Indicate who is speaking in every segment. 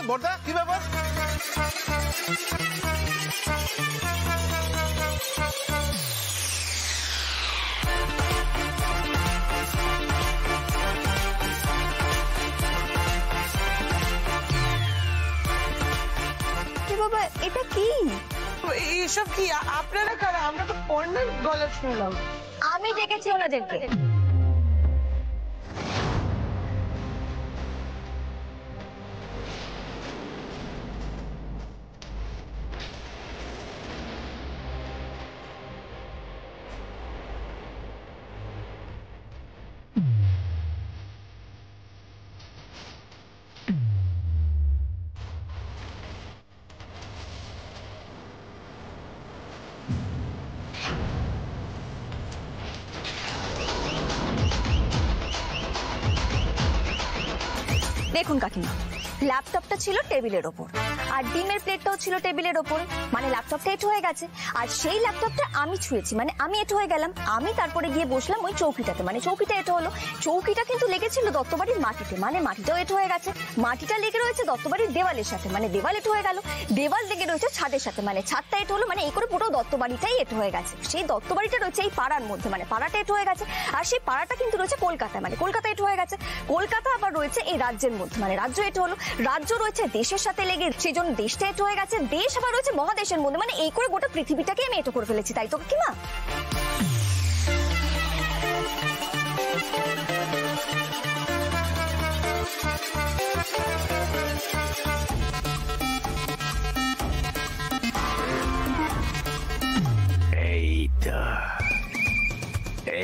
Speaker 1: বড়দা কি ব্যাপার?
Speaker 2: বাবা এটা কি?
Speaker 3: এইসব কি? আপনারা কারা? আমরা তো পর্ণার গলা শুনলাম।
Speaker 2: আমি ডেকেছি ওনাদেরকে। দেখুন কাকিমা, ল্যাপটপটা ছিল টেবিলের ওপর আর ডিমের প্লেটটাও ছিল টেবিলের ওপর, মানে ল্যাপটপটা এঁটো হয়ে গেছে। আর সেই ল্যাপটপটা আমি ছুঁয়েছি, মানে আমি এঁটো হয়ে গেলাম। আমি তারপরে গিয়ে বসলাম ওই চৌকিটাতে, মানে চৌকিটা এঁটো হলো। চৌকিটা কিন্তু লেগেছিল দত্তবাড়ির মাটিতে, মানে মাটিটাও এঁটো হয়ে গেছে। মাটিটা লেগে রয়েছে দত্তবাড়ির দেওয়ালের সাথে, মানে দেওয়াল এঁটো হয়ে গেল। দেওয়াল লেগে রয়েছে ছাদের সাথে, মানে ছাদটা এঁটো হলো। মানে এই করে পুরো দত্তবাড়িটাই এঁটো হয়ে গেছে। সেই দত্তবাড়িটা রয়েছে এই পাড়ার মধ্যে, মানে পাড়াটা এঁটো হয়ে গেছে। আর সেই পাড়াটা কিন্তু রয়েছে কলকাতায়, মানে কলকাতা এঁটো হয়ে গেছে। কলকাতা আবার রয়েছে এই রাজ্যের মধ্যে, মানে রাজ্য এঁটো হলো। রাজ্য রয়েছে দেশের সাথে লেগে, সেই জন্য দেশটা এঁটো হয়ে গেছে। দেশ আবার রয়েছে মহাদেশের মধ্যে, মানে এই করে গোটা পৃথিবীটাকে আমি এঁটো করে ফেলেছি, তাই তো কাকিমা?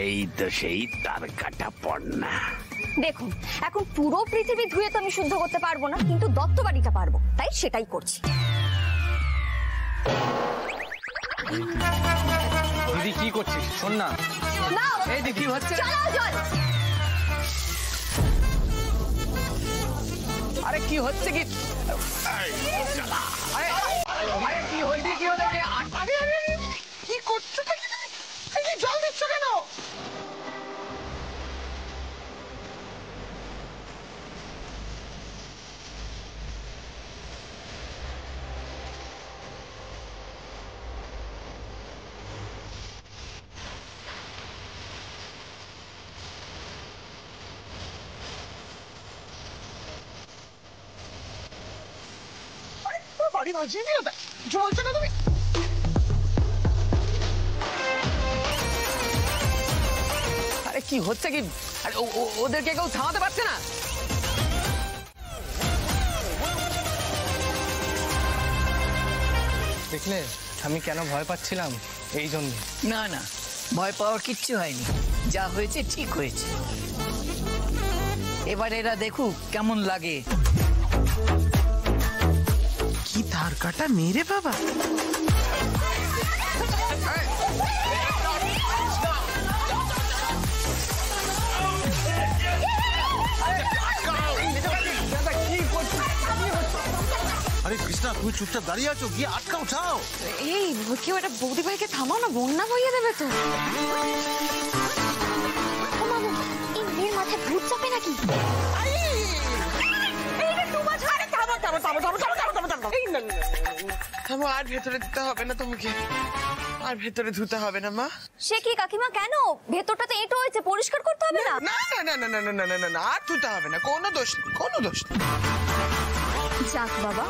Speaker 4: এই তো সেই তার কাটা পড়না।
Speaker 2: দেখুন, এখন পুরো পৃথিবী ধুয়ে তো আমি শুদ্ধ করতে পারবো না, কিন্তু দত্তবাড়িটা পারবো, তাই সেটাই করছি।
Speaker 1: দিদি কি করছিস? শোন না। এই দিদি হচ্ছে। আরে কি হচ্ছে কি? আরে কি হয়েছে? কি হলো?
Speaker 3: কি করছো? জল দিচ্ছ কেন? বাড়ি বাজিয়ে দিও, জ্বলছে না তুমি?
Speaker 1: আরে কি হচ্ছে কি? আরে ওদেরকে কেউ থামাতে পারছে না? দেখলে আমি কেন ভয় পাচ্ছিলাম? এই জন্য।
Speaker 5: না না, ভয় পাওয়ার কিচ্ছু হয়নি, যা হয়েছে ঠিক হয়েছে। এবার এরা দেখুক কেমন লাগে।
Speaker 3: কি তার কাটা মেরে বাবা!
Speaker 6: আরে কৃষ্ণা, তুমি চুপচাপ দাঁড়িয়ে আছো, গিয়ে আটকাও, যাও।
Speaker 2: এই কেউ একটা বৌদি ভাইকে থামাও না, বন্যা বইয়ে দেবে তো। এই মেয়ের মাথায় ভূত চাপে নাকি?
Speaker 3: আর ভেতরে দিতে হবে না তোমাকে, আর ভেতরে ধুতে হবে না মা।
Speaker 2: সে কি কাকিমা, কেন? ভেতরটা তো এঁটো হয়েছে, পরিষ্কার করতে হবে না?
Speaker 3: না না না না না না না না না, আর ধুতে হবে না, কোনো দোষ নেই, কোনো দোষ নেই।
Speaker 2: যাক বাবা,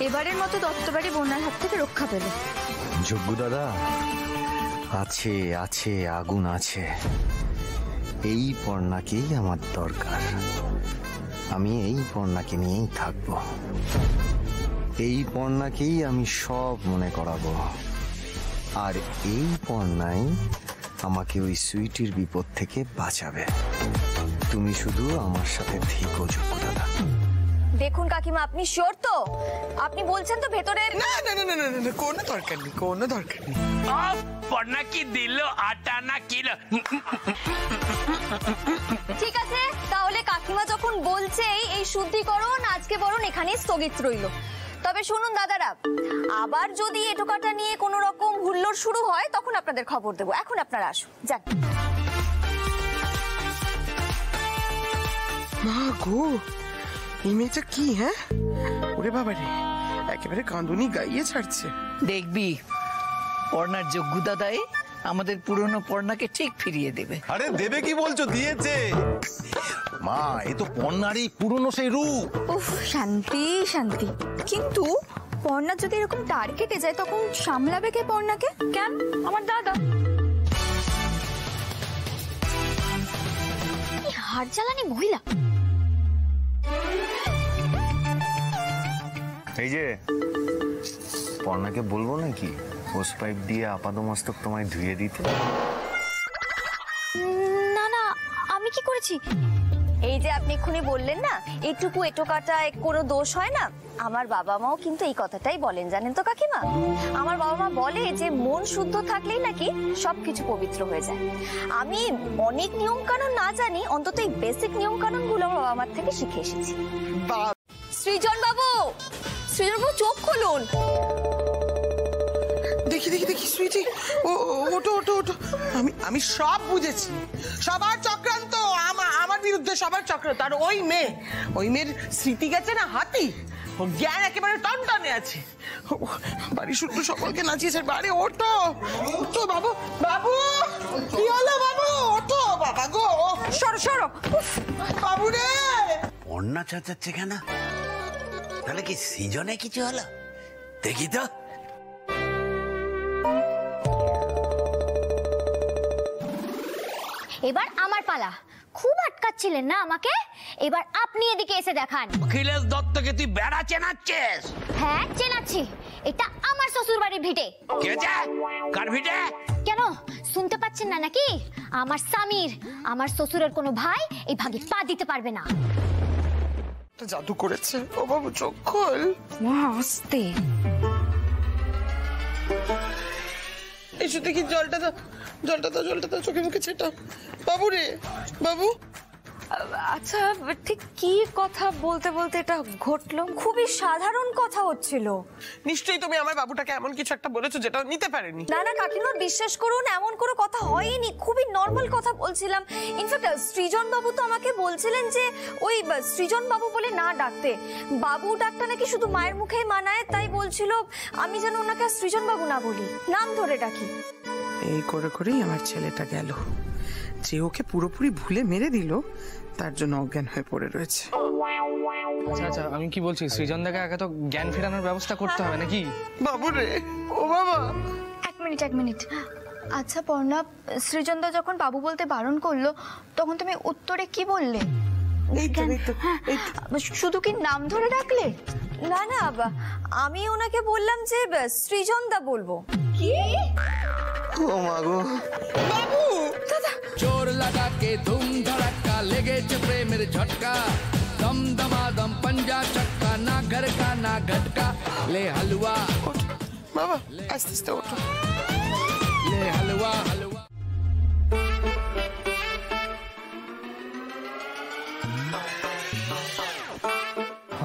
Speaker 2: এবারের মতো দত্তবাড়ি বন্যার হাত থেকে রক্ষা পেল।
Speaker 7: যজ্ঞ দাদা, আছে আছে আগুন আছে। এই পর্ণাকেই আমার দরকার। আমি এই পর্ণাকে নিয়েই থাকবো। এই পর্ণাকেই আমি সব মনে করাবো। আর এই পর্ণাই আমাকে ওই সুইটির বিপদ থেকে বাঁচাবে। তুমি শুধু আমার সাথে থেকো যজ্ঞ দাদা।
Speaker 2: দেখুন কাকিমা, আপনি শিওর তো? আপনি বলছেন তো ভেতরের?
Speaker 3: না না না না না, কোনো দরকার নেই, কোনো দরকার নেই।
Speaker 4: পড়না কি দিল আটা না কিলো?
Speaker 2: ঠিক আছে, তাহলে কাকিমা যখন বলছে এই শুদ্ধিকরণ আজকে বরং এখানেই স্থগিত রইল। তবে শুনুন দাদারা, আবার যদি এটুকাটা নিয়ে কোনো রকম হুল্লোড় শুরু হয় তখন আপনাদের খবর দেবো। এখন আপনারা আসুন, যান।
Speaker 3: মা গো, এই মেয়েটা কি? হ্যাঁ, ওরে বাবারে, একেবারে কাঁদুনি গাইয়ে ছাড়ছে।
Speaker 5: দেখবি পর্ণার যোগ্য দাদাই আমাদের পুরনো পর্ণাকে ঠিক ফিরিয়ে দেবে।
Speaker 6: আরে দেবে কি বলছো, দিয়েছে। মা, এ তো পর্ণারই পুরনো সেই রূপ।
Speaker 2: উফ, শান্তি শান্তি। কিন্তু পর্ণা যদি এরকম টার কেটে যায় তখন সামলাবে কে পর্ণাকে? কেন? আমার দাদা। হাড় জ্বালানি মহিলা।
Speaker 7: এই যে পর্ণাকে বলবো নাকি হোস পাইপ দিয়ে আপাদমস্তক তোমায় ধুয়ে দিতে?
Speaker 2: না না, আমি কি করেছি? এই যে আপনি এক্ষুনি বললেন না এটুকু এটো কাটা কোনো দোষ হয় না, আমার বাবা মাও কিন্তু এই কথাটাই বলেন, জানেন তো কাকিমা? আমার বাবা মা বলে যে মন শুদ্ধ থাকলেই নাকি সবকিছু পবিত্র হয়ে যায়। আমি অনেক নিয়ম কানুন না জানি, অন্তত এই বেসিক নিয়ম কানুন গুলো আমার বাবা মার থেকে শিখে এসেছি। সৃজন বাবু, সৃজন বাবু চোখ খুলুন।
Speaker 3: দেখি দেখি দেখি সুইটি, ওটো ওটো ওটো। আমি সব বুঝেছি, সবার চক্রান্ত, আমার বিরুদ্ধে সবার চক্রান্ত। আর ওই মেয়ের স্মৃতি গেছে না হাতি, ওর জ্ঞান একেবারে টনটনে আছে। বাড়ি শুদ্ধ সকলকে নাচিয়েছে। বাড়ি ওটো ওটো বাবু, বাবু কি হলো বাবু? ওটো বাবা গো,
Speaker 2: সরো সরো।
Speaker 3: বাবু রে।
Speaker 4: পর্ণা চাচাচ্ছে কেন? তাহলে কি সৃজনে কিছু হলো? দেখি তো।
Speaker 8: এবার আমার পালা। খুব আটকাচ্ছিলেন না আমাকে, এবার আপনি এদিকে এসে দেখান।
Speaker 4: অখিলেশ দত্তকে তুই বেড়া চেনাচ্ছিস?
Speaker 8: হ্যাঁ চেনাচ্ছি, এটা আমার শ্বশুর বাড়ির ভিটে।
Speaker 4: কে যা? কার ভিটে?
Speaker 8: কেন শুনতে পাচ্ছেন না নাকি? আমার স্বামীর, আমার শ্বশুরের কোনো ভাই এই ভাগে পা দিতে পারবে না।
Speaker 3: জাদু করেছে। ও বাবু চোখ খোল।
Speaker 2: মা আস্তে।
Speaker 3: এসো দেখি, জলটা দাও চোখে মুখে ছেটা। বাবু রে, বাবু।
Speaker 2: আচ্ছা, ঠিক কি কথা বলতে বলতে এটা ঘটলো? খুবই সাধারণ কথা হচ্ছিল।
Speaker 3: নিশ্চয়ই তুমি আমার বাবুটাকে এমন কিছু একটা বলেছো যেটা নিতে পারেনি।
Speaker 2: না না কাকিমা, বিশ্বাস করুন এমন কোনো কথা হয়নি, খুবই নর্মাল কথা বলছিলাম। ইনফ্যাক্ট সৃজন বাবু তো আমাকে বলছিলেন যে ওই সৃজন বাবু বলে না ডাকতে, বাবু ডাকটা নাকি শুধু মায়ের মুখেই মানায়, তাই বলছিল আমি যেন ওনাকে সৃজন বাবু না বলি, নাম ধরে ডাকি।
Speaker 3: এই করে করেই আমার ছেলেটা গেল, যে ওকে পুরোপুরি ভুলে মেরে দিল, তার জন্য অজ্ঞান হয়ে পড়ে রয়েছে।
Speaker 9: আচ্ছা আচ্ছা, আমি কি বলছি, সৃজন দাকে আগে তো জ্ঞান ফেরানোর ব্যবস্থা করতে হবে নাকি?
Speaker 3: বাবু রে, ও বাবা।
Speaker 2: এক মিনিট। আচ্ছা পর্ণা, সৃজনদা যখন বাবু বলতে বারণ করলো তখন তুমি উত্তরে কি বললে? শুধু কি নাম ধরে ডাকলে? না না, আমি ওনাকে বললাম যে সৃজনদা বলবো। কি?
Speaker 7: ও মা গো,
Speaker 3: বাবু
Speaker 2: দাদা।
Speaker 10: जोर लगा के धूम धड़का लेगे प्रेमेर झटका दम दमादम पंजा चक्का ना घर का ना घटका ले हलवा
Speaker 3: বাবা আস্তে আস্তে ওঠো।
Speaker 10: ले हलवा हलवा।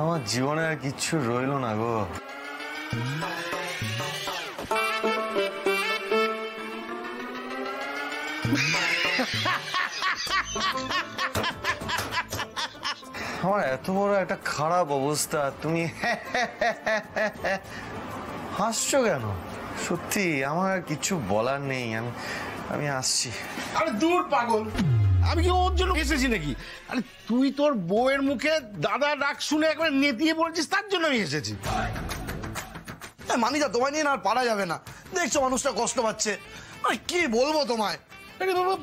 Speaker 7: আমার জীবনে আর কিচ্ছু রইলো না গো। আমার এত বড় একটা খারাপ অবস্থা, তুমি হাসছো কেন? সত্যি আমার আর কিছু বলার নেই, আমি আসছি।
Speaker 6: আরে দূর পাগল, আমি কি ওর জন্য এসেছি নাকি? আরে তুই তোর বউয়ের মুখে দাদা ডাক শুনে একবার নেতিয়ে বলছিস, তার জন্য আমি এসেছি।
Speaker 11: মানিদা, তোমায় নিয়ে না আর পারা যাবে না। দেখছো মানুষটা কষ্ট পাচ্ছে, কি বলবো তোমায়?
Speaker 6: আরে বাবা,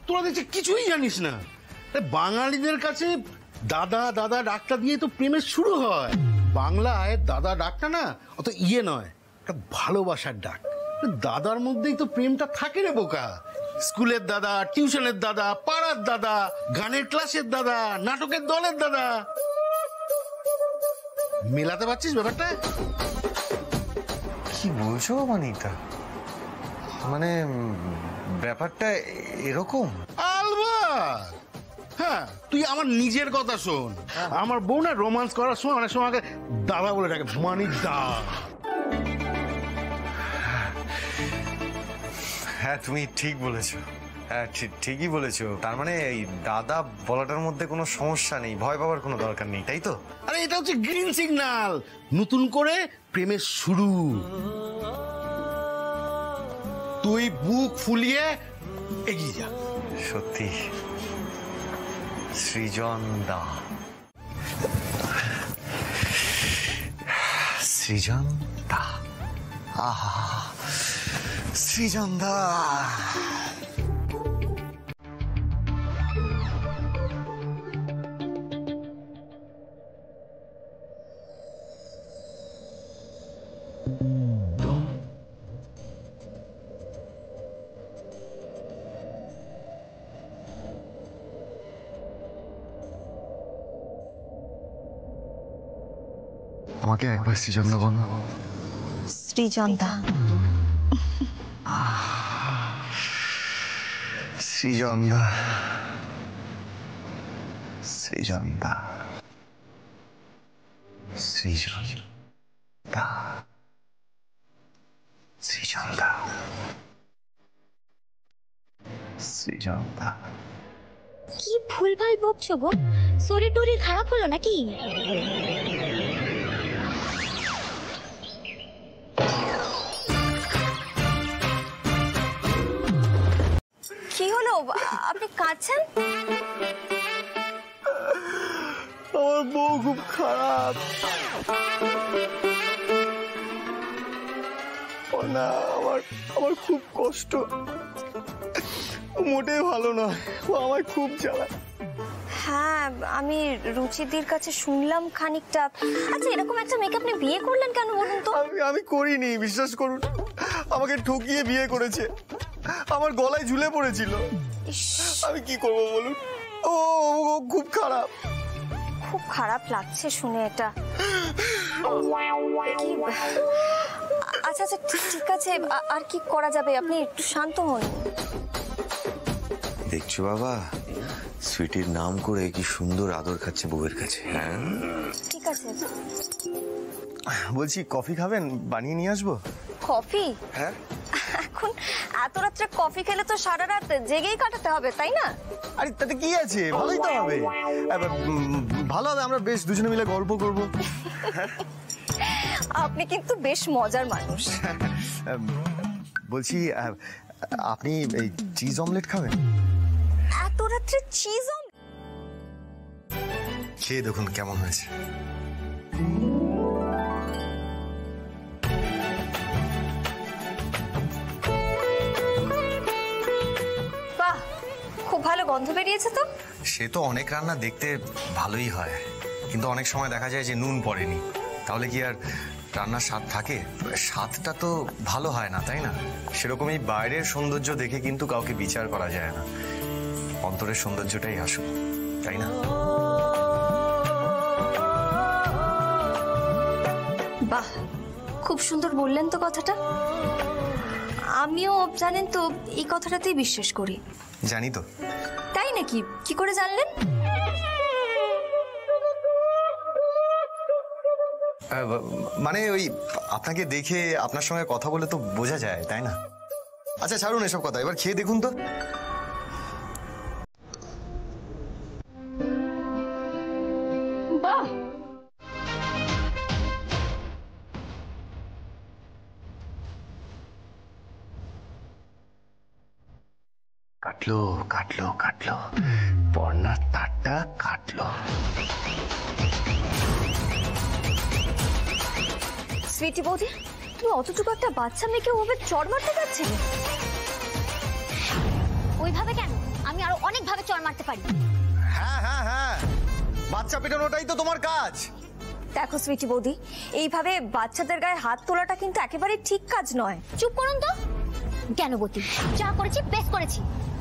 Speaker 6: তোরা দেখছি কিছুই জানিস না। বাঙালিদের কাছে দাদা দাদা ডাকটা দিয়ে তো প্রেমের শুরু হয়। বাংলায় দাদা ডাকটা না অত ইয়ে নয়, একটা ভালোবাসার ডাক। দাদার মধ্যেই তো প্রেমটা থাকে রে বোকা। স্কুলের দাদা, টিউশনের দাদা, পাড়ার দাদা, গানের ক্লাসের দাদা, নাটকের দলের দাদা। মেলাতে পারছিস ব্যাপারটা?
Speaker 7: কি বলছো মানিতা? মানে ব্যাপারটা এরকম?
Speaker 6: আলবাত। হ্যাঁ, তুই আমার নিজের কথা শোন। আমার বউ না রোমান্স করার সময় অনেক সময় আগে দাদা বলে ডাকে, মানিকদা।
Speaker 7: হ্যাঁ, তুমি ঠিক বলেছো। হ্যাঁ ঠিকই বলেছো। তার মানে এই দাদা বলাটার মধ্যে কোনো সমস্যা নেই, ভয় পাওয়ার কোনো দরকার নেই, তাই তো?
Speaker 6: আরে এটা হচ্ছে গ্রিন সিগন্যাল, নতুন করে প্রেমের শুরু। তুই বুক ফুলিয়ে এগিয়ে যা।
Speaker 7: সত্যি সৃজন দা, সৃজন দা, আহা সৃজন দা। আমাকে একবার সৃজন দা বলো।
Speaker 2: সৃজন দা,
Speaker 7: সৃজন দা, সৃজন দা, সৃজন দা, সৃজন দা, সৃজন দা।
Speaker 8: কি ভুলভাল বকছো গো? শরীর টরীর খারাপ হলো নাকি?
Speaker 2: কি হলো? আপনি কাঁদছেন?
Speaker 7: আমার বউ খুব খারাপ না, আমার খুব কষ্ট, মোটেই ভালো নয়, ও আমায় খুব জ্বালায়।
Speaker 2: হ্যাঁ, আমি রুচিদির কাছে শুনলাম খানিকটা। আচ্ছা, এরকম একটা মেয়েকে আপনি বিয়ে করলেন কেন বলুন তো?
Speaker 7: আমি করিনি, বিশ্বাস করুন, আমাকে ঠকিয়ে বিয়ে করেছে, আমার গলায় ঝুলে পড়েছিল। আমি কি করব বলুন? ও খুব খারাপ।
Speaker 2: খুব খারাপ লাগছে শুনে এটা। আচ্ছা আচ্ছা, ঠিক আছে, আর কি করা যাবে? আপনি একটু শান্ত হন।
Speaker 7: দেখছো বাবা, সুইটির নাম করে কি সুন্দর আদর খাচ্ছে বউয়ের কাছে। হ্যাঁ
Speaker 2: ঠিক আছে।
Speaker 7: বলছি কফি খাবেন? বানিয়ে নিয়ে আসবো।
Speaker 2: কফি?
Speaker 7: হ্যাঁ।
Speaker 2: এখন এত রাত্রে কফি খেলে তো সারা রাত জেগেই কাটাতে হবে, তাই না?
Speaker 7: আরে তাতে কি আছে, ভালোই তো হবে। ভালো হবে, আমরা বেশ দুজনে মিলে গল্প করব।
Speaker 2: আপনি কিন্তু বেশ মজার মানুষ।
Speaker 7: বলছি আপনি এই চিজ অমলেট খাবেন?
Speaker 2: এত রাত্রে চিজ অমলেট?
Speaker 7: খেয়ে দেখুন কেমন হয়েছে।
Speaker 2: বাহ, খুব ভালো গন্ধ বেরিয়েছে তো।
Speaker 7: সে তো অনেক রান্না দেখতে ভালোই হয়, কিন্তু অনেক সময় দেখা যায় যে নুন পড়েনি, তাহলে কি আর রান্নার স্বাদ থাকে? স্বাদটা তো ভালো হয় না, তাই না? সেরকমই বাইরের সৌন্দর্য দেখে কিন্তু কাউকে বিচার করা যায় না, অন্তরের সৌন্দর্যটাই আসুক, তাই না?
Speaker 2: বাহ, খুব সুন্দর বললেন তো কথাটা। আমিও জানেন তো এই কথাটাতেই বিশ্বাস করি।
Speaker 7: জানি তো।
Speaker 2: তাই নাকি? কি করে জানলেন?
Speaker 7: মানে ওই আপনাকে দেখে, আপনার সঙ্গে কথা বলে তো বোঝা যায়, তাই না? আচ্ছা ছাড়ুন এসব কথা, এবার খেয়ে দেখুন তো।
Speaker 2: বাহ,
Speaker 7: কাটলো কাটলো কাটলো, পর্ণার তারটা কাটলো।
Speaker 2: সুইটি বৌদি, তুমি অতটুকু একটা বাচ্চা মেয়েকে ওভাবে চড় মারতে যাচ্ছিলে?
Speaker 8: ওইভাবে কেন? আমি আরো অনেক ভাবে চড় মারতে পারি।
Speaker 7: হ্যাঁ হ্যাঁ হ্যাঁ, বাচ্চা পেটানোটাই তো তোমার কাজ।
Speaker 2: দেখো সুইটি বৌদি, এইভাবে বাচ্চাদের গায়ে হাত তোলাটা কিন্তু একেবারে ঠিক কাজ নয়।
Speaker 8: চুপ করুন তো। জ্ঞানবতী, যা করেছি বেশ করেছি।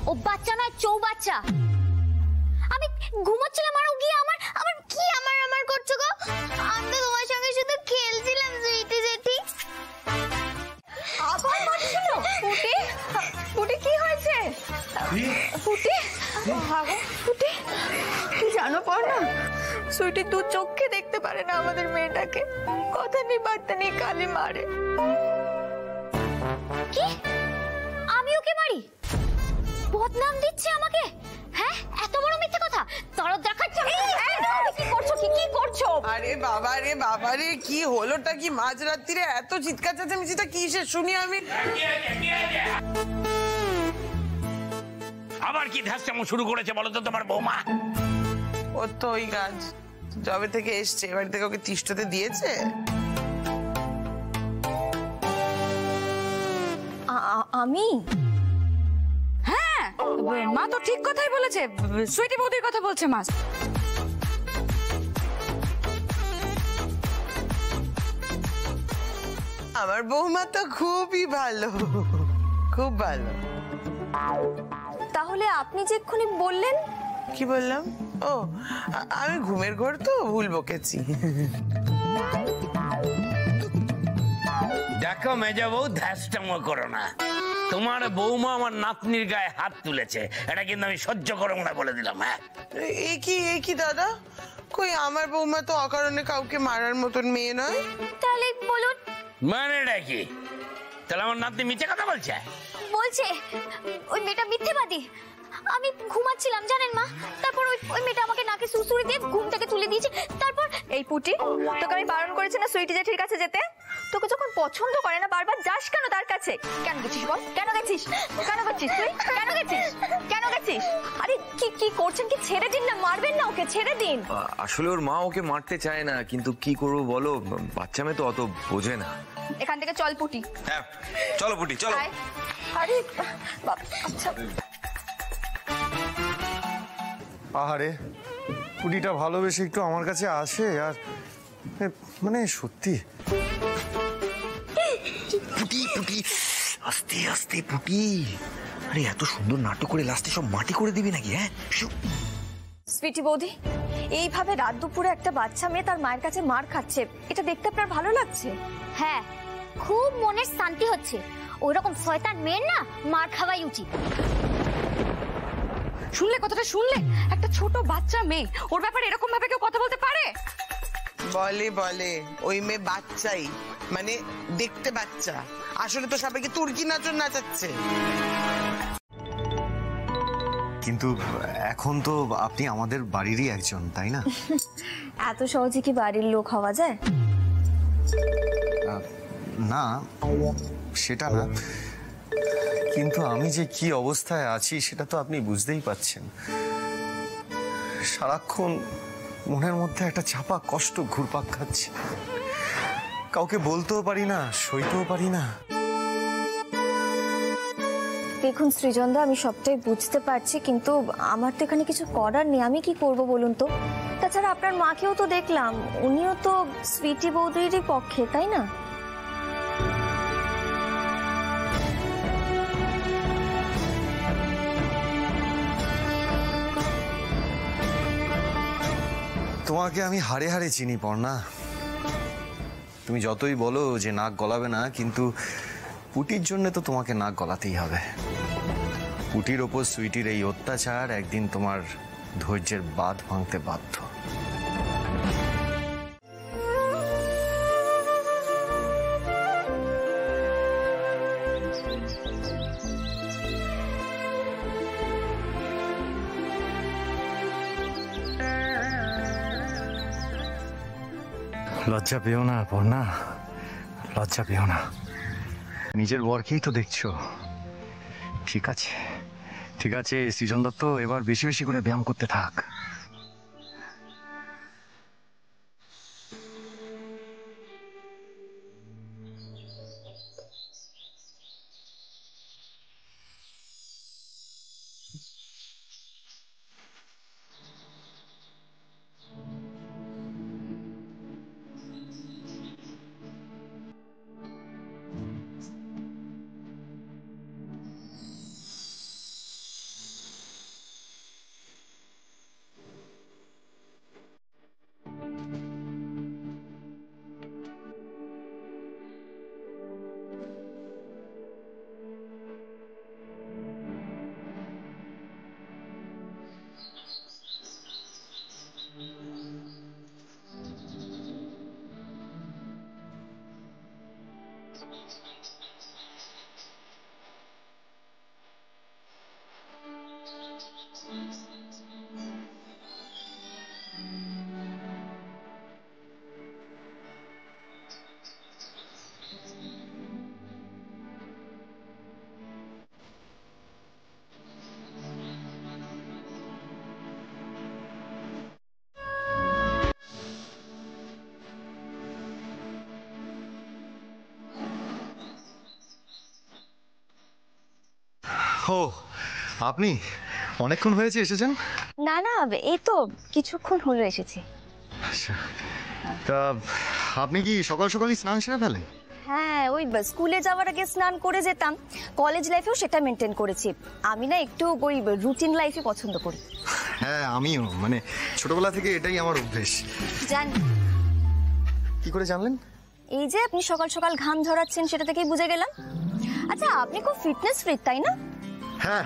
Speaker 8: ও বাচ্চা নয়, চৌবাচ্চা। আমি ঘুমোচ্ছিলাম আর ও গিয়ে আমার কি আমার করছো গো? আমি তো তোমার সঙ্গে শুধু খেলছিলাম সুইটি জেঠি।
Speaker 2: আবার মারছিল? ফুটি, ফুটি কি হয়েছে? ফুটি, ফুটি, কি জানো পড়না? সুইটি দু চোখে দেখতে পারে না আমাদের মেয়েটাকে, কথা নেই বার্তা নেই, কালি মারে।
Speaker 8: কি? আমি ওকে মারি? বদনাম দিচ্ছে আমাকে। হ্যাঁ, এত বড় মিথ্যে কথা তোর দেখাচ্ছে।
Speaker 2: কি করছো কি করছো?
Speaker 3: আরে বাবা রে কি হলোটা কি? মাঝরাত্রিরে এত চিৎকার চেঁচামেচিটা কিসের শুনি আমি?
Speaker 4: আবার কি ধ্যাসচামো শুরু করেছে বলো তো তোমার বৌমা?
Speaker 3: ও তো ওই কাজ, যবে থেকে এসছে বাড়ি থেকে ওকে তিষ্ঠতে দিয়েছে।
Speaker 2: আমি?
Speaker 1: হ্যাঁ, মা তো ঠিক কথাই বলেছে। সুইটি বৌদির কথা বলছে মা।
Speaker 3: আমার বৌমা তো খুবই ভালো, খুব ভালো।
Speaker 2: তাহলে আপনি যে এক্ষুনি বললেন?
Speaker 3: কি বললাম? ও, আমি ঘুমের ঘোর তো ভুল বকেছি।
Speaker 4: দেখো মেজো বউ, ধ্যাসচামো করো না। তোমার বৌমা আমার নাতনির গায়ে হাত তুলেছে, এটা কিন্তু আমি সহ্য করবো না বলে দিলাম। হ্যাঁ,
Speaker 3: এই কি দাদা? কই আমার বৌমা তো অকারণে কাউকে মারার মতন মেয়ে নয়।
Speaker 8: তাহলে বলুন
Speaker 4: মানেটা কি? তাহলে আমার নাতনি মিথ্যে কথা বলছে?
Speaker 8: বলছে ওই মেয়েটা মিথ্যেবাদী। আমি ঘুমাচ্ছিলাম জানেন মা, তারপর ওই মেয়েটা আমাকে নাকে সুসুরি দিয়ে ঘুম থেকে তুলে দিয়েছে। তারপর
Speaker 2: এই পুটি, তোকে আমি বারণ করেছি না সুইটি জেঠির কাছে যেতে? তোকে যখন পছন্দ করে না বারবার যাস কেন তার কাছে? কেন গেছিস বল? কেন গেছিস তুই? কেন গেছিস? আরে কি করছেন? কি ছেড়ে দিন না, মারবেন না ওকে, ছেড়ে দিন।
Speaker 12: আসলে ওর মা ওকে মারতে চায় না, কিন্তু কি করবো বলো, বাচ্চা মেয়ে তো অত বোঝে না।
Speaker 2: এখান থেকে চল পুটি।
Speaker 12: হ্যাঁ চলো পুটি চলো।
Speaker 2: আরে আচ্ছা।
Speaker 7: আহারে, পুটিটা ভালোবেসে একটু আমার কাছে আসে আর মানে সত্যি।
Speaker 12: পুটি পুটি আস্তে আস্তে পুটি, আরে এত সুন্দর নাটক করে লাস্টে সব মাটি করে দিবি নাকি? হ্যাঁ
Speaker 2: সুইটি বৌদি, এইভাবে রাত দুপুরে একটা বাচ্চা মেয়ে তার মায়ের কাছে মার খাচ্ছে, এটা দেখতে আপনার ভালো লাগছে?
Speaker 8: হ্যাঁ, খুব মনের শান্তি হচ্ছে। ওইরকম শয়তান মেয়ের না মার খাওয়াই উচিত।
Speaker 1: শুনলে কথাটা? শুনলে? একটা ছোট বাচ্চা মেয়ে, ওর ব্যাপারে এরকম ভাবে কেউ কথা বলতে পারে?
Speaker 3: বলে ওই মেয়ে বাচ্চাই, মানে দেখতে বাচ্চা, আসলে তো সবাইকে তুর্কি নাচন নাচাচ্ছে।
Speaker 7: কিন্তু এখন তো আপনি আমাদের বাড়িরই একজন, তাই না?
Speaker 2: এত সহজে কি বাড়ির লোক হওয়া যায়?
Speaker 7: না, সেটা না, কিন্তু আমি যে কি অবস্থায় আছি সেটা তো আপনি বুঝতেই পাচ্ছেন। সারাক্ষণ মনের মধ্যে একটা চাপা কষ্ট ঘুরপাক খাচ্ছে, কাউকে বলতেও পারি না, সইতেও পারি না।
Speaker 2: দেখুন সৃজনদা, আমি সবটাই বুঝতে পারছি, কিন্তু আমার তো এখানে কিছু করার নেই। আমি কি করব বলুন তো? তাছাড়া আপনার মাকেও তো দেখলাম, উনিও তো সুইটি বৌদিরই পক্ষে, তাই না?
Speaker 7: তোমাকে আমি হাড়ে হাড়ে চিনি পর্ণা। তুমি যতই বলো যে নাক গলাবে না, কিন্তু পুটির জন্য তো তোমাকে নাক গলাতেই হবে। পুটির ওপর সুইটির এই অত্যাচার একদিন তোমার ধৈর্যের বাঁধ ভাঙতে বাধ্য। লজ্জা পেও না পর্ণা, লজ্জা পেও না। নিজের বরকেই তো দেখছো। ঠিক আছে ঠিক আছে, সৃজন দত্ত, এবার বেশি বেশি করে ব্যায়াম করতে থাক। ও আপনি অনেকক্ষণ হয়েছে এসেছেন?
Speaker 2: না না, এই তো কিছুক্ষণ হলো এসেছি।
Speaker 7: আচ্ছা, তা আপনি কি সকাল সকালই স্নান সেরে ফেলেন?
Speaker 2: হ্যাঁ, ওই স্কুলে যাওয়ার আগে স্নান করে যেতাম, কলেজ লাইফেও সেটা মেনটেন করেছি। আমি না একটু ওই রুটিন লাইফই পছন্দ করি।
Speaker 7: হ্যাঁ আমিও, মানে ছোটবেলা থেকে এটাই আমার অভ্যেস।
Speaker 2: জানি।
Speaker 7: কি করে জানলেন?
Speaker 2: এই যে আপনি সকাল সকাল ঘাম ঝরাচ্ছেন সেটা থেকেই বুঝে গেলাম। আচ্ছা, আপনি খুব ফিটনেস ফ্রিক তাই না?
Speaker 7: হ্যাঁ,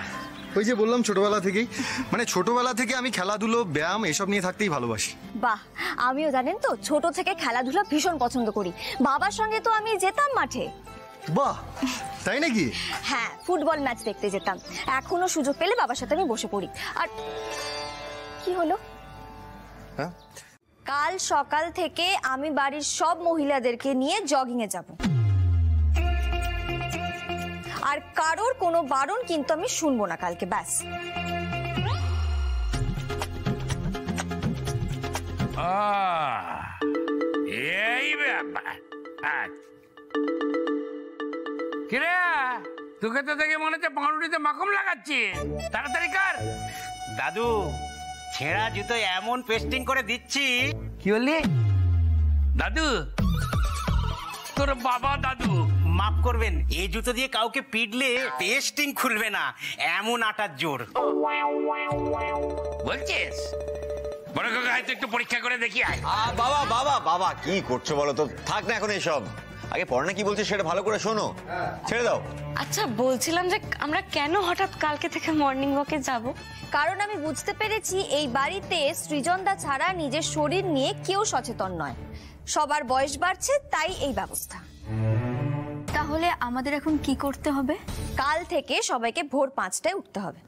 Speaker 7: ওই যে বললাম ছোটবেলা থেকেই, মানে ছোটবেলা থেকে আমি খেলাধুলো ব্যায়াম এসব নিয়ে থাকতেই ভালোবাসি।
Speaker 2: বাহ, আমিও জানেন তো ছোট থেকে খেলাধুলা ভীষণ পছন্দ করি। বাবার সঙ্গে তো আমি যেতাম মাঠে।
Speaker 7: বাহ, তাই নাকি?
Speaker 2: হ্যাঁ, ফুটবল ম্যাচ দেখতে যেতাম। এখনো সুযোগ পেলে বাবার সাথে আমি বসে পড়ি। আর কি হলো?
Speaker 7: হ্যাঁ,
Speaker 2: কাল সকাল থেকে আমি বাড়ির সব মহিলাদেরকে নিয়ে জগিং এ যাব, আর কারোর কোনো বারণ কিন্তু আমি শুনবো না কালকে। ব্যাস।
Speaker 4: এই ব্যাপার। কিরে, তোকে তো দেখে মনে হচ্ছে পাউরুটিতে মাখন লাগাচ্ছি। তাড়াতাড়ি কর।
Speaker 13: দাদু, ছেঁড়া জুতো এমন পেস্টিং করে দিচ্ছি।
Speaker 4: কি বললি? দাদু? তোর বাবা দাদু?
Speaker 13: মাফ করবেন, এই জুতো দিয়ে কাউকে পিটলে পেস্টিং খুলবে না, এমন আটার জোর।
Speaker 4: বলছিস? বড় কাকা, হয়তো একটু পরীক্ষা করে দেখি। আয়
Speaker 12: বাবা বাবা বাবা, কি করছো বলো তো? থাক না এখন এসব, আগে পড়া কি বলছে সেটা ভালো করে শোনো, ছেড়ে দাও।
Speaker 1: আচ্ছা, বলছিলাম যে আমরা কেন হঠাৎ কালকে থেকে মর্নিং ওয়াকে যাব?
Speaker 2: কারণ আমি বুঝতে পেরেছি এই বাড়িতে সৃজনদা ছাড়া নিজের শরীর নিয়ে কেউ সচেতন নয়। সবার বয়স বাড়ছে, তাই এই ব্যবস্থা।
Speaker 1: তাহলে আমাদের এখন কি করতে হবে?
Speaker 2: কাল থেকে সবাইকে ভোর 5টায় উঠতে হবে।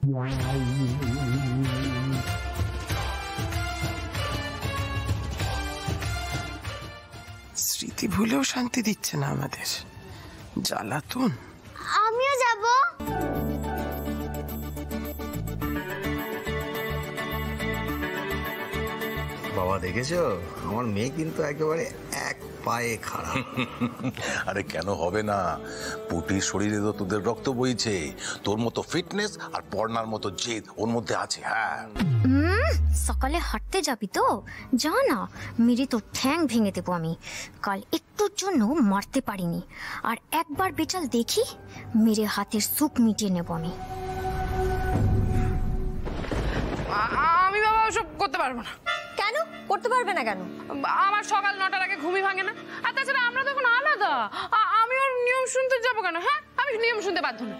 Speaker 3: স্মৃতি ভুলেও শান্তি দিচ্ছে না আমাদের, জ্বালাতন।
Speaker 8: আমিও যাব।
Speaker 12: বাবা দেখেছো, আমার মেয়ে কিন্তু একেবারে এক পায়ে খারাপ।
Speaker 14: আরে কেন হবে না? পুটির শরীরে তো তোদের রক্ত বইছে, তোর মতো ফিটনেস আর পড়নার মতো জেদ ওর মধ্যে আছে। হ্যাঁ,
Speaker 8: সকালে হাঁটতে যাবি তো? যা না, মেরে তো ঠ্যাং ভেঙে দেবো আমি। কাল একটুর জন্য মারতে পারিনি, আর একবার বেচাল দেখি মেরে হাতের সুখ মিটিয়ে নেব আমি।
Speaker 1: আমি বাবা ওসব করতে পারবো না।
Speaker 2: কেন করতে পারবে না? কেন?
Speaker 1: আমার সকাল 9টার আগে ঘুমই ভাঙে না। আর তাছাড়া আমরা তখন আলাদা, আমি ওর নিয়ম শুনতে যাবো কেন? হ্যাঁ, আমি নিয়ম শুনতে বাধ্য না।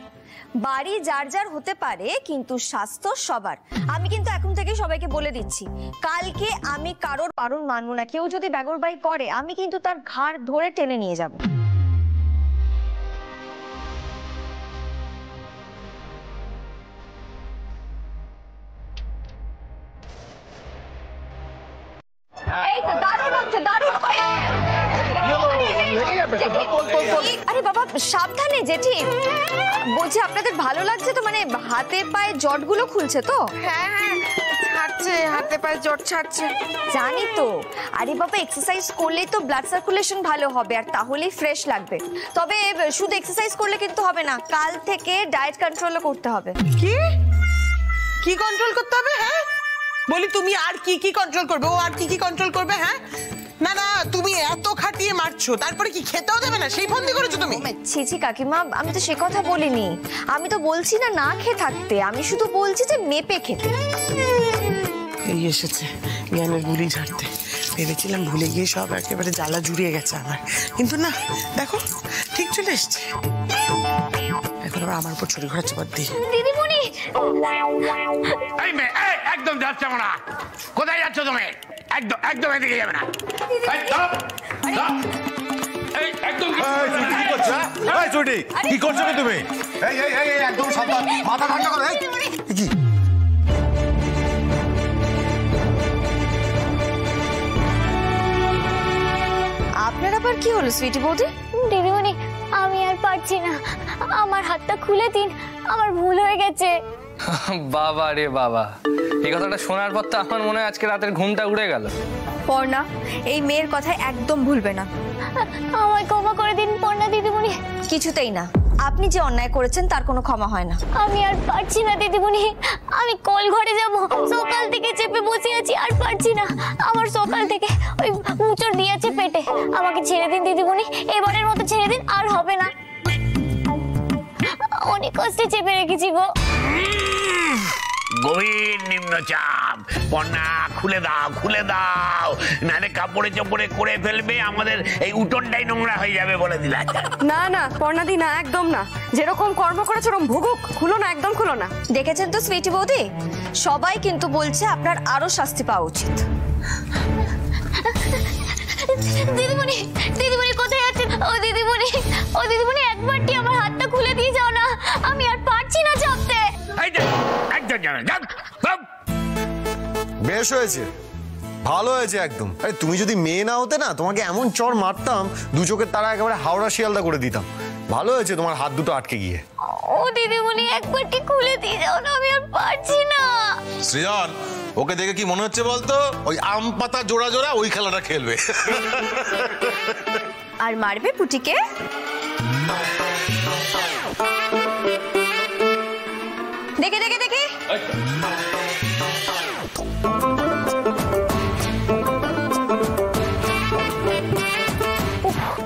Speaker 2: বাড়ি যার যার হতে পারে, কিন্তু স্বাস্থ্য সবার। আমি কিন্তু এখন থেকে সবাইকে বলে দিচ্ছি, কালকে আমি কারোর বারণ মানবো না। কেউ যদি বেগরবাই করে, আমি কিন্তু তার ঘাড় ধরে টেনে নিয়ে যাব। আরে বাবা সাবধানে জেঠি। বলছি আপনাদের ভালো লাগছে তো? মানে হাতে পায়ে জটগুলো খুলছে তো?
Speaker 3: হ্যাঁ হ্যাঁ, ছাড়ছে, হাতে পায়ে জট ছাড়ছে।
Speaker 2: জানি তো। আরে বাবা, এক্সারসাইজ করলেই তো ব্লাড সার্কুলেশন ভালো হবে, আর তাহলেই ফ্রেশ লাগবে। তবে শুধু এক্সারসাইজ করলে কিন্তু হবে না, কাল থেকে ডায়েট কন্ট্রোলও করতে হবে।
Speaker 3: কি কি কন্ট্রোল করতে হবে? হ্যাঁ বলি, তুমি আর কি কি কন্ট্রোল করবে? ও আর কি কি কন্ট্রোল করবে? হ্যাঁ না না, তুমি এত খাটিয়ে মারছো, তারপরে কি খেতেও দেবে না, সেই ফন্দি করেছো তুমি?
Speaker 2: ছি ছি কাকিমা, আমি তো সে কথা বলিনি। আমি তো বলছি না না খেয়ে থাকতে, আমি শুধু বলছি যে মেপে খেতে।
Speaker 3: এই এসেছে জ্ঞানের বুলি ঝাড়তে। ভেবেছিলাম ভুলে গিয়ে সব একেবারে জ্বালা জুড়িয়ে গেছে আমার, কিন্তু না, দেখো ঠিক চলে এসছে। এখন আবার আমার উপর ছড়ি ঘোরাচ্ছে বাদ দিয়ে।
Speaker 8: দিদিমণি,
Speaker 4: এই মেয়ে, একদম যাচ্ছ না। কোথায় যাচ্ছ তুমি? একদম একদম এদিকে যাবে না। একদম
Speaker 12: কি করছো তুমি? একদম সাবধান, মাথা ঠান্ডা করো। কি
Speaker 2: আপনার আবার কি হলো সুইটি বৌদি?
Speaker 8: দিদিমণি, আমি আর পারছি না, আমার হাতটা খুলে দিন, আমার ভুল হয়ে গেছে।
Speaker 9: বাবা রে বাবা, এই কথাটা শোনার পর তো আমার মনে হয় আজকে রাতের ঘুমটা উড়ে গেল।
Speaker 2: পর্ণা, এই মেয়ের কথা একদম ভুলবে না।
Speaker 8: আমায় ক্ষমা করে দিন পর্ণা দিদিমণি।
Speaker 2: কিছুতেই না, আপনি যে অন্যায় করেছেন তার কোনো ক্ষমা হয় না।
Speaker 8: আমি আর পারছি না দিদিমণি, আমি কল ঘরে যাব। সকাল থেকে চেপে বসে আছি, আর পারছি না। আমার সকাল থেকে ওই মুচড় দিয়েছে পেটে। আমাকে ছেড়ে দিন দিদিমণি, এবারের মতো ছেড়ে দিন, আর হবে না। অনেক কষ্টে চেপে রেখেছি গো।
Speaker 4: গভীর নিম্নচাপ। পর্ণা খুলে দাও, খুলে দাও, নালে কাপড়ে চোপড়ে করে ফেলবে, আমাদের এই উঠোনটাই নোংরা হয়ে যাবে বলে দিলা।
Speaker 1: না না পর্ণাদি, না, একদম না। যেরকম কর্ম করেছে ওরকম ভুগুক। খুলো না, একদম খুলো না।
Speaker 2: দেখেছেন তো সুইটি বৌদি, সবাই কিন্তু বলছে আপনার আরো শাস্তি পাওয়া উচিত।
Speaker 8: দিদিমণি, দিদিমণি কোথায় আছেন? ও দিদিমণি, ও দিদিমণি, একবারটি আমার হাতটা খুলে দিয়ে যাও না, আমি আর পারছি না চাপতে।
Speaker 7: বেশ হয়েছে, ভালো হয়েছে একদম। আরে তুমি যদি মেয়ে না হতে না, তোমাকে এমন চড় মারতাম, দু চোখের তারা একেবারে হাওড়া শিয়ালদা করে দিতাম। ভালো হয়েছে তোমার হাত দুটো আটকে গিয়ে।
Speaker 8: ও দিদিমণি, একবারটি খুলে দিয়ে যাও না, আমি আর পারছি না।
Speaker 14: সৃজন, ওকে দেখে কি মনে হচ্ছে বলতো? ওই আম পাতা জোড়া জোড়া ওই খেলাটা খেলবে।
Speaker 2: আর মারবে পুটিকে। দেখে দেখে দেখে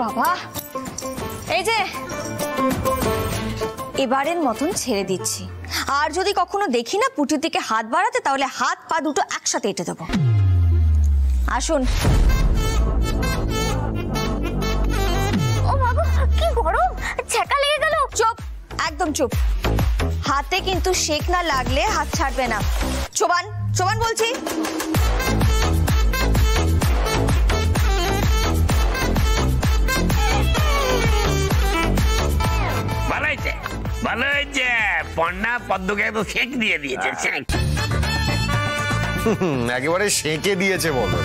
Speaker 2: বাবা, এই যে এবারের মতন ছেড়ে দিচ্ছি। আর যদি কখনো দেখি না পুটির দিকে হাত বাড়াতে, তাহলে হাত পা দুটো একসাথে এঁটে দেবো। আসুন।
Speaker 8: ও বাবা, কি গরম, ছ্যাঁকা লেগে গেল।
Speaker 2: চুপ, একদম চুপ। হাতে কিন্তু শেক না লাগলে হাত ছাড়বে না। চোবান, চোবান বলছি।
Speaker 4: ভালো হয়েছে, ভালো হয়েছে। পর্ণা পদ্মকে তো শেক দিয়ে দিয়েছে। শেক
Speaker 7: একেবারে সেঁকে দিয়েছে বলো।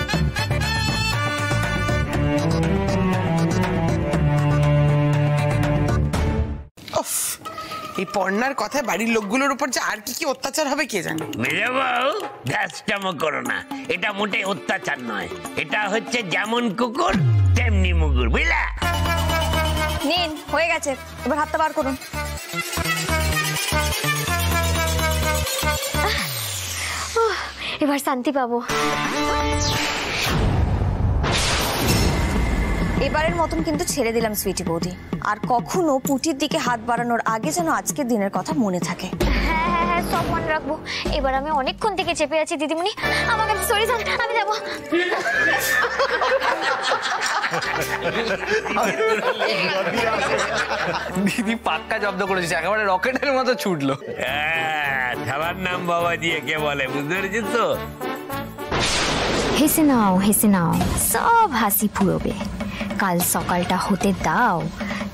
Speaker 3: এই পর্ণার কথায় বাড়ির লোকগুলোর উপর যে আর কি কি অত্যাচার হবে কে জানে।
Speaker 4: মেজে বউ, গ্যাসটামো করো না। এটা মোটে অত্যাচার নয়, এটা হচ্ছে যেমন কুকুর তেমনি মুগুর, বুঝলা?
Speaker 2: নিন, হয়ে গেছে, এবার হাতটা বার করুন।
Speaker 8: এবার শান্তি পাবো।
Speaker 2: এবারের মতন কিন্তু ছেড়ে দিলাম সুইটি বৌদি। আর কখনো পুটির দিকে হাত বাড়ানোর আগে যেন আজকের দিনের কথা মনে থাকে।
Speaker 8: হ্যাঁ হ্যাঁ হ্যাঁ, সব মনে রাখবো। এবার আমি অনেকক্ষণ থেকে চেপে আছি দিদিমণি, আমাকে সরি স্যার, আমি যাবো।
Speaker 9: দিদি পাক্কা জব্দ করেছিস, একেবারে রকেটের মতো ছুটলো।
Speaker 4: খেলার নাম বাবা দিয়ে কে বলে, বুঝতে পেরেছিস তো?
Speaker 15: হেসে নাও, হেসে নাও, সব হাসি ফুরোবে। কাল সকালটা হতে দাও,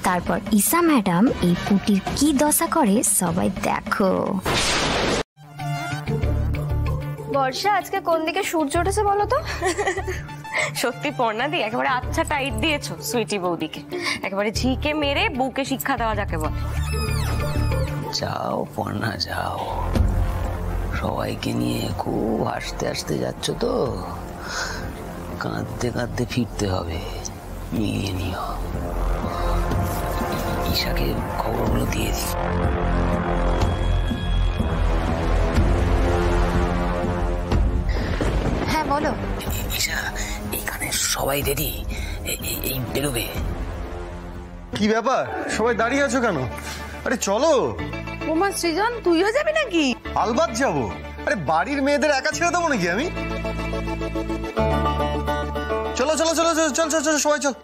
Speaker 15: তারপর ঈশা ম্যাডাম এই পুটির কি দশা করে সবাই দেখো।
Speaker 2: বর্ষা, আজকে কোন দিকে সূর্য উঠেছে বলো তো?
Speaker 1: সত্যি পর্ণাদি, একেবারে আচ্ছা টাইট দিয়েছো সুইটি বৌদিকে। একেবারে ঝিকে মেরে বুকে শিক্ষা দেওয়া যাকে বলে।
Speaker 16: যাও পর্ণা যাও, সবাইকে নিয়ে খুব হাসতে হাসতে যাচ্ছ তো, কাঁদতে কাঁদতে ফিরতে হবে, মিলিয়ে নিও। ঈশাকে খবরগুলো দিয়ে দিই।
Speaker 15: হ্যাঁ বলো।
Speaker 16: ঈশা, এখানে সবাই রেডি, এই বেরোবে।
Speaker 7: কি ব্যাপার, সবাই দাঁড়িয়ে আছো কেন? আরে চলো।
Speaker 3: ওমা সৃজন, তুইও যাবি নাকি?
Speaker 7: আলবাত যাবো। আরে বাড়ির মেয়েদের একা ছেড়ে দেবো নাকি আমি? চলো চলো চলো চল চল চল সবাই চল।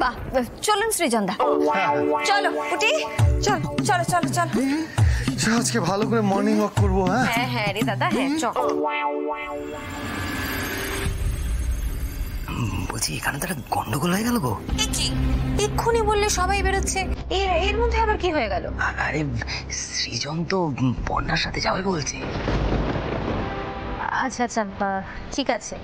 Speaker 2: বাহ, চলুন সৃজনদা, চলো পুটি, চল চলো চলো চলো।
Speaker 7: আজকে ভালো করে মর্নিং ওয়াক করবো।
Speaker 1: হ্যাঁ হ্যাঁ রে দাদা, হ্যাঁ চল।
Speaker 16: বলছি এখানে তো একটা গন্ডগোল হয়ে গেল গো।
Speaker 15: কি এক্ষুনি বললে সবাই বেরোচ্ছে, এর মধ্যে আবার কি হয়ে গেল?
Speaker 16: আরে সৃজন তো পর্ণার সাথে যাবে বলছে।
Speaker 15: আচ্ছা আচ্ছা, ঠিক আছে।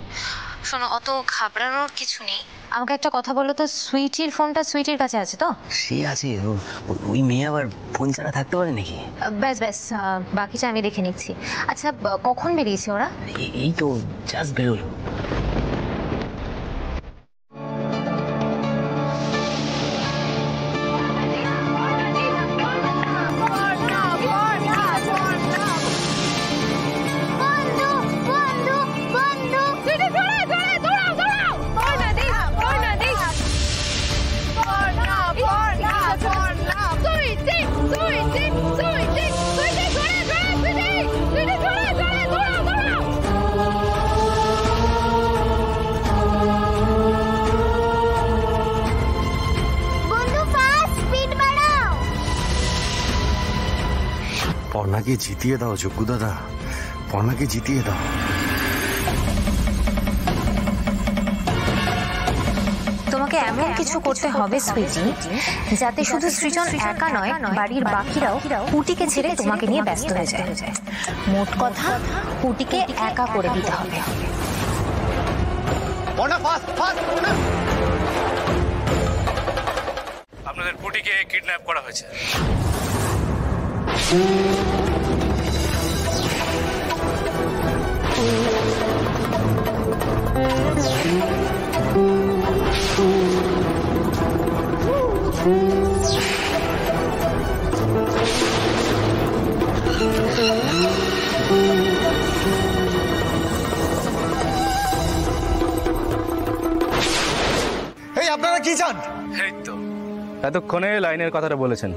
Speaker 15: শোনো, অত ঘাবড়ানোর কিছু নেই। আমাকে একটা কথা বলো তো, সুইটির ফোনটা সুইটির কাছে আছে তো?
Speaker 16: সে আছে, ওই মেয়ে আবার ফোন ছাড়া থাকতে পারে নাকি?
Speaker 15: ব্যাস ব্যাস, বাকিটা আমি দেখে নিচ্ছি। আচ্ছা, কখন বেরিয়েছে ওরা?
Speaker 16: এই তো জাস্ট বেরোলো।
Speaker 7: পর্ণাকে জিতিয়ে দাও যজ্ঞ দাদা, পর্ণাকে জিতিয়ে দাও।
Speaker 15: তোমাকে এমন কিছু করতে হবে সুইটি, যাতে শুধু সৃজন একা নয়, বাড়ির বাকিরাও পুটিকে ছেড়ে তোমাকে নিয়ে ব্যস্ত হয়ে যায়। মোট কথা, পুটিকে একা করে দিতে হবে।
Speaker 9: আপনাদের পুটিকে কিডন্যাপ করা হয়েছে।
Speaker 11: এই আপনারা কি চান?
Speaker 9: এই তো এতক্ষণে লাইনের কথাটা বলেছেন।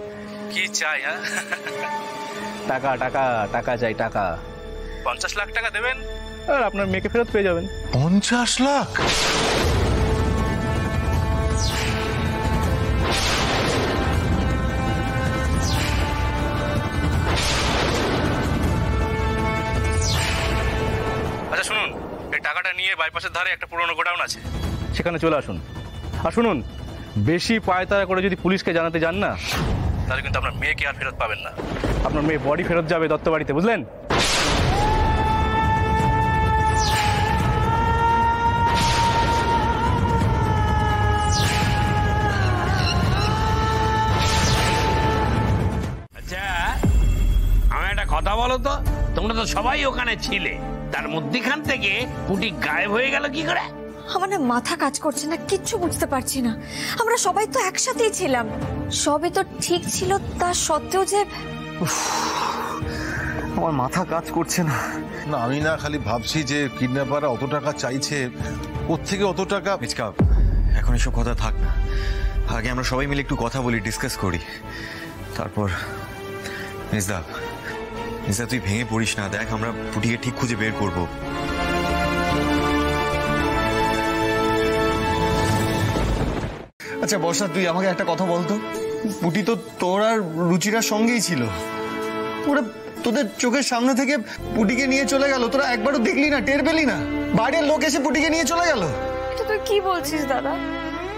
Speaker 9: কি চাই? হ্যাঁ, টাকা টাকা টাকা চাই, টাকা। 50 লাখ টাকা দেবেন আর আপনার মেয়েকে ফেরত পেয়ে যাবেন।
Speaker 14: 50 লাখ?
Speaker 9: আচ্ছা শুনুন, এই টাকাটা নিয়ে বাইপাসের ধারে একটা পুরনো গোডাউন আছে, সেখানে চলে আসুন। আর শুনুন, বেশি পায়তারা করে যদি পুলিশকে জানাতে যান না, তাহলে কিন্তু আপনার মেয়েকে আর ফেরত পাবেন না। আপনার মেয়ে বডি ফেরত যাবে দত্ত বাড়িতে, বুঝলেন?
Speaker 4: আচ্ছা আমার একটা কথা বলো তো, তোমরা তো সবাই ওখানে ছিলে, তার মধ্যখান থেকে পুটি গায়েব হয়ে গেল কি করে?
Speaker 2: আমার না মাথা কাজ করছে না, কিচ্ছু বুঝতে পারছি না। আমরা সবাই তো একসাথেই ছিলাম, সবই তো ঠিক ছিল, তা সত্ত্বেও যে
Speaker 7: আমার মাথা কাজ করছে না।
Speaker 14: না আমি না খালি ভাবছি যে কিডন্যাপাররা অত টাকা চাইছে, কোত্থেকে অত টাকা?
Speaker 12: মিচকা, এখন এসব কথা থাক না, আগে আমরা সবাই মিলে একটু কথা বলি, ডিসকাস করি, তারপর। মিসদা, তুই ভেঙে পড়িস না, দেখ আমরা পুটিকে ঠিক খুঁজে বের করবো।
Speaker 11: আচ্ছা বর্ষা, তুই আমাকে একটা কথা বলতো, পুটি তো তোর আর রুচিরার সঙ্গেই ছিল, ওরা তোদের চোখের সামনে থেকে পুটিকে নিয়ে চলে গেল, তোরা একবারও দেখলি না, টের পেলি না? বাড়ির লোক এসে পুটিকে নিয়ে চলে গেল।
Speaker 1: এটা তুই কি বলছিস দাদা?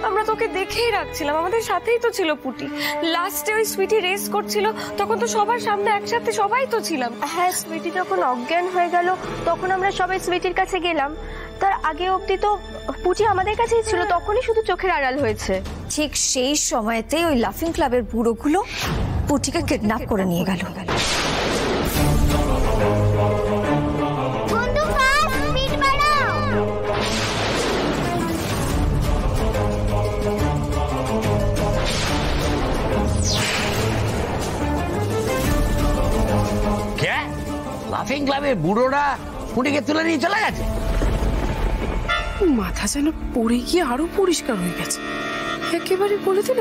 Speaker 1: আমরা তোকে দেখেই রাখছিলাম, আমাদের সাথেই তো ছিল পুটি। লাস্টে ওই সুইটি রেস করছিল, তখন তো সবার সামনে একসাথে সবাই তো ছিলাম।
Speaker 17: হ্যাঁ, সুইটি যখন অজ্ঞান হয়ে গেল তখন আমরা সবাই সুইটির কাছে গেলাম। তার আগে অবধি তো পুটি আমাদের কাছেই ছিল, তখনই শুধু চোখের আড়াল হয়েছে।
Speaker 2: ঠিক সেই সময়তেই ওই লাফিং ক্লাবের বুড়োগুলো পুটিকে কিডন্যাপ করে নিয়ে গেল।
Speaker 4: লাফিং ক্লাবের বুড়োরা পুটিকে তুলে নিয়ে চলে গেছে?
Speaker 1: মাথা যেন পড়ে গিয়ে আরো পরিষ্কার হয়ে গেছে। একেবারে বলে দিল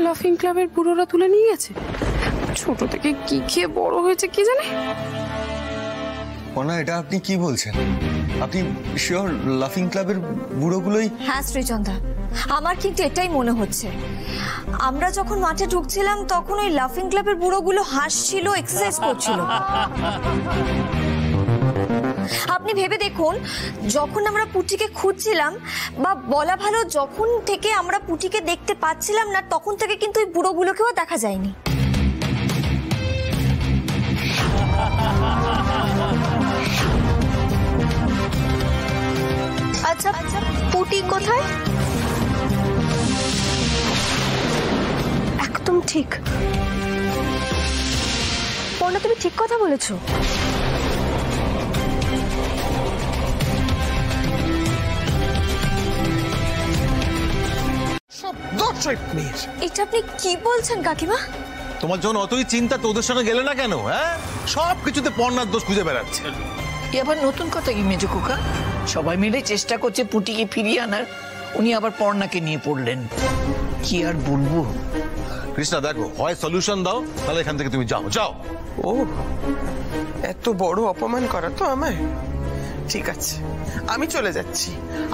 Speaker 1: লাফিং ক্লাবের বুড়োরা তুলে নিয়ে গেছে। ছোট থেকে কি খেয়ে বড় হয়েছে কি জানে।
Speaker 11: পর্ণা, এটা আপনি কি বলছেন? আপনি শিওর লাফিং ক্লাবের বুড়োগুলোই?
Speaker 2: হ্যাঁ শ্রীচন্দা, আমার কিন্তু এটাই মনে হচ্ছে। আমরা যখন মাঠে ঢুকছিলাম তখন ওই লাফিং ক্লাবের বুড়োগুলো হাসছিল, এক্সারসাইজ করছিল। আপনি ভেবে দেখুন, যখন আমরা পুটিকে খুঁজছিলাম, বা বলা ভালো যখন থেকে আমরা পুটিকে দেখতে পাচ্ছিলাম না, তখন থেকে কিন্তু ওই বুড়োগুলোকেও দেখা যায়নি।
Speaker 17: আচ্ছা, পুটি কোথায়? একদম ঠিক পর্ণা, তুমি ঠিক কথা বলেছো।
Speaker 2: এটা আপনি কি বলছেন কাকিমা?
Speaker 14: তোমার জন্য অতই চিন্তা, তোদের সঙ্গে গেলে না কেন? হ্যাঁ, সব কিছুতে পর্ণার দোষ খুঁজে বেড়াচ্ছে।
Speaker 5: এবার নতুন কথা কি মেজো খোকা? সবাই মিলে চেষ্টা করছে পুটিকে ফিরিয়ে আনার, উনি আবার পর্ণাকে নিয়ে পড়লেন। কি আর বলবো?
Speaker 14: কৃষ্ণা দেখো, হয় সলিউশন দাও, তাহলে এখান থেকে তুমি যাও। যাও।
Speaker 3: ও এত বড় অপমান করা তো আমায়। ঠিক আছে, আমি চলে যাচ্ছি।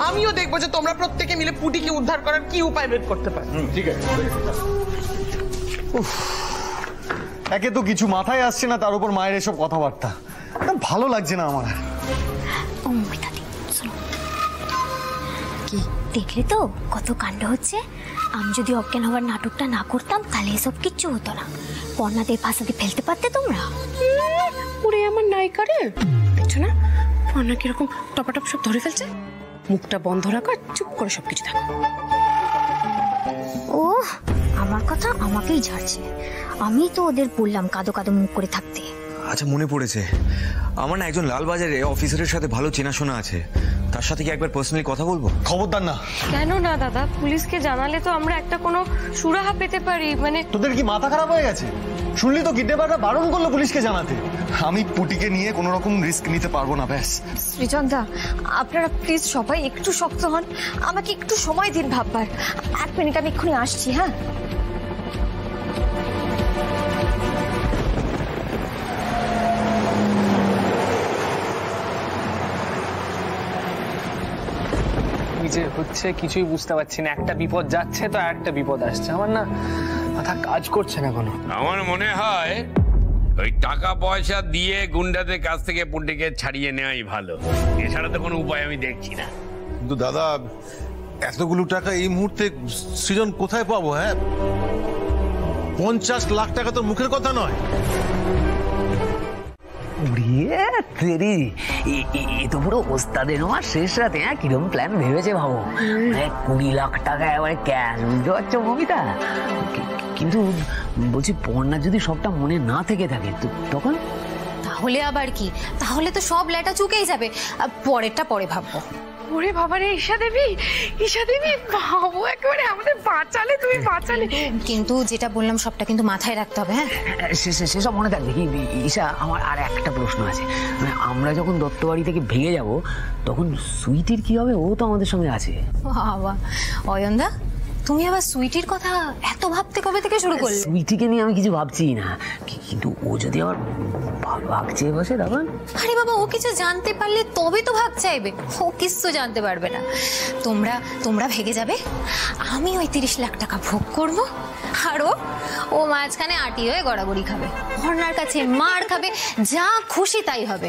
Speaker 3: আমিও দেখবো যে তোমরা প্রত্যেকে মিলে পুটিকে উদ্ধার করার কি উপায় বের করতে পারো।
Speaker 14: ঠিক আছে।
Speaker 11: একে তো কিছু মাথায় আসছে না, তার উপর মায়ের এসব কথাবার্তা। ভালো লাগছে না আমার।
Speaker 8: কি দেখলে তো কত কাণ্ড হচ্ছে। আমি যদি অজ্ঞান হওয়ার নাটকটা না করতাম তাহলে এসব কিচ্ছু হতো না। পর্ণাদের ফাঁসাতে ফেলতে পারতে তোমরা।
Speaker 1: ওরে আমার নায়িকা রে, দেখছো না পর্ণা কিরকম টপাটপ সব ধরে ফেলছে। মুখটা বন্ধ রাখো, চুপ করে সবকিছু থাকো।
Speaker 8: ও আমার কথা আমাকেই ঝাড়ছে। আমি তো ওদের বললাম কাদো কাদো মুখ করে থাকতে।
Speaker 12: আচ্ছা মনে পড়েছে, আমার না একজন লালবাজারে অফিসারের সাথে ভালো চেনাশোনা আছে, তার সাথে কি একবার পার্সোনালি কথা বলবো?
Speaker 11: খবরদার না।
Speaker 1: কেন না দাদা, পুলিশকে জানালে তো আমরা একটা কোনো সুরাহা পেতে পারি। মানে
Speaker 11: তোদের কি মাথা খারাপ হয়ে গেছে? শুনলি তো কিডন্যাপাররা বারণ করলো পুলিশকে জানাতে। আমি পুটিকে নিয়ে কোনো রকম রিস্ক নিতে পারবো না। ব্যাস
Speaker 2: সৃজন দা, আপনারা প্লিজ সবাই একটু শক্ত হন, আমাকে একটু সময় দিন ভাববার। 1 মিনিট, আমি এক্ষুনি আসছি। হ্যাঁ
Speaker 18: যে হচ্ছে কিছুই বুঝতে পারছি না। একটা বিপদ যাচ্ছে তো একটা বিপদ আসছে, আমার না মাথা কাজ করছে না কোনো।
Speaker 4: আমার মনে হয় ওই টাকা পয়সা দিয়ে গুন্ডাদের কাছ থেকে পুটিকে ছাড়িয়ে নেওয়াই ভালো, এছাড়া তো কোনো উপায় আমি দেখছি না।
Speaker 14: কিন্তু দাদা, এতগুলো টাকা এই মুহূর্তে সৃজন কোথায় পাবো? হ্যাঁ, 50 লাখ টাকা তো মুখের কথা নয়।
Speaker 16: এ তো পুরো ওস্তাদের আমার শেষ রাতে। হ্যাঁ, কিরকম প্ল্যান ভেবেছে ভাবো। 20 লাখ টাকা এবারে ক্যাশ, বুঝতে পারছো মমিতা? কিন্তু বলছি পর্ণা যদি সবটা মনে না থেকে থাকে তখন?
Speaker 15: তাহলে আবার কি, তাহলে তো সব লেটা চুকেই যাবে। পরেরটা পরে ভাববো।
Speaker 1: ওরে বাবা রে, ঈশা দেবী, ঈশা দেবী বাবু একেবারে আমাদের বাঁচালে, তুমি বাঁচালে।
Speaker 15: কিন্তু যেটা বললাম সবটা কিন্তু মাথায় রাখতে হবে। হ্যাঁ,
Speaker 16: সেসব মনে থাকবে। কি ঈশা, আমার আর একটা প্রশ্ন আছে। মানে আমরা যখন দত্তবাড়ি থেকে ভেঙে যাব তখন সুইটির কি হবে? ও তো আমাদের সঙ্গে আছে।
Speaker 15: বাবা অয়নদা, তুমি আবার সুইটির কথা এত ভাবতে কবে থেকে শুরু করলে?
Speaker 16: সুইটিকে নিয়ে আমি কিছু ভাবছি না, কিন্তু ও যদি আবার ভাগ চেয়ে বসে তখন?
Speaker 15: আরে বাবা, ও কিছু জানতে পারলে তবে তো ভাগ চাইবে। ও কিছু জানতে পারবে না। তোমরা ভেগে যাবে, আমি ওই 30 লাখ টাকা ভোগ করবো, আর ও মাঝখানে আটি হয়ে গড়াগড়ি খাবে, পর্ণার কাছে মার খাবে, যা খুশি তাই হবে।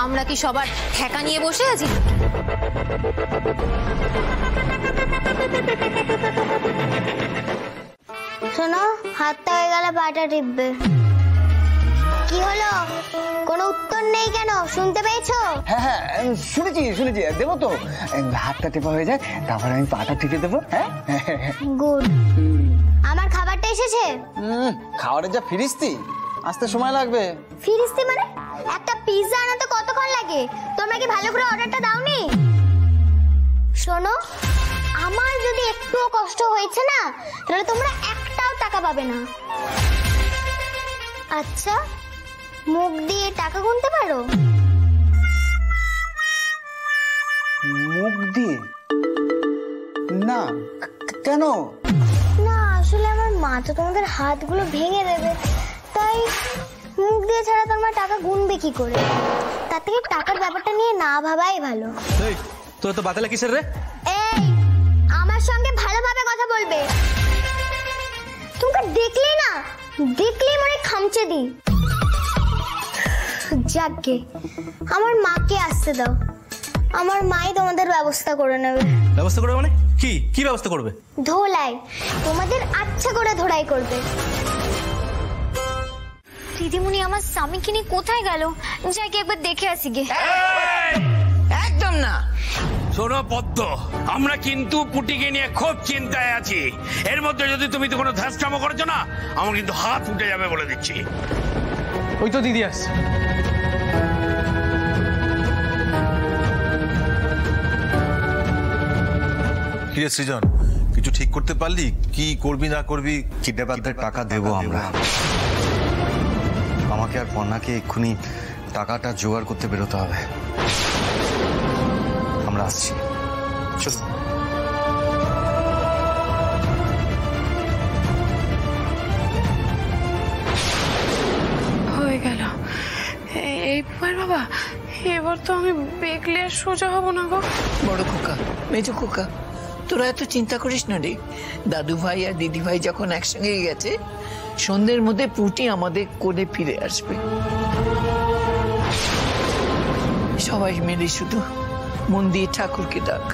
Speaker 15: আমরা কি সবার ঠেকা নিয়ে বসে আছি?
Speaker 8: শোনো, হাতটা হয়ে গেলে পাটা টিপবে। কি হলো? কোনো উত্তর নেই কেন? শুনতে পেয়েছো?
Speaker 16: হ্যাঁ, শুনেছি। দেবো তো, হাতটা টেপা হয়ে যায়, তারপরে আমি পাটা টিপে দেবো। হ্যাঁ,
Speaker 8: গুড। আমার খাবারটা এসেছে?
Speaker 11: খাবারের যা ফিরিস্তি, আসতে সময় লাগবে।
Speaker 8: ফিরিস্তি মানে? একটা পিৎজা আনাতে কতক্ষণ লাগে? তোমরা কি ভালো করে অর্ডারটা দাওনি? শোনো, আমার যদি একটুও কষ্ট হয়েছে না, তাহলে তোমরা একটাও টাকা পাবে না। আচ্ছা, মুখ দিয়ে টাকা গুনতে পারো?
Speaker 11: মুখ দিয়ে? না, কেন?
Speaker 8: না, আসলে আমার মা তো তোমাদের হাতগুলো ভেঙে দেবে, তাই মুখ দিয়ে ছাড়া তোমরা টাকা গুনবে কি করে? তার থেকে টাকার ব্যাপারটা নিয়ে না ভাবাই ভালো।
Speaker 9: তোর তো বাতালা কিসের রে?
Speaker 8: এই, আমার সঙ্গে ভালোভাবে কথা বলবে। তোমাকে দেখলেই মনে খামচে দিই। যাকগে, আমার মাকে আসতে দাও, আমার মাই তোমাদের ব্যবস্থা করে নেবে।
Speaker 9: ব্যবস্থা করবে মানে? কি ব্যবস্থা করবে?
Speaker 8: ধোলাই, তোমাদের আচ্ছা করে ধোলাই করবে। দিদিমণি আমার স্বামীকে নিয়ে কোথায় গেল? যাই কি একবার দেখে আসি গে।
Speaker 5: একদম না।
Speaker 4: শোনো পদ্ম, আমরা কিন্তু পুটিকে নিয়ে খুব চিন্তায় আছি। এর মধ্যে যদি তুমি তো কোনো ধ্যাসটামো করেছো না, আমার কিন্তু হাত উঠে যাবে বলে দিচ্ছি।
Speaker 18: ওই তো দিদি আসছে।
Speaker 14: কি রে সৃজন, কিছু ঠিক করতে পারলি? কি করবি না করবি?
Speaker 7: কিডন্যাপারদের টাকা দেবো আমরা। আমাকে আর পর্ণাকে এক্ষুনি টাকাটা জোগাড় করতে বেরোতে হবে। আমরা আসছি। চলো।
Speaker 1: হয়ে গেল এইবার বাবা, এবার তো আমি বেগলে আর সোজা হব না গো।
Speaker 5: বড় খোকা, মেজো খোকা, তোরা এত চিন্তা করিস না রে। দাদু ভাই আর দিদি ভাই যখন একসঙ্গে গেছে, সন্ধ্যের মধ্যে পুটি আমাদের কোলে ফিরে আসবে। সবাই মিলে শুধু মন দিয়ে ঠাকুরকে ডাক।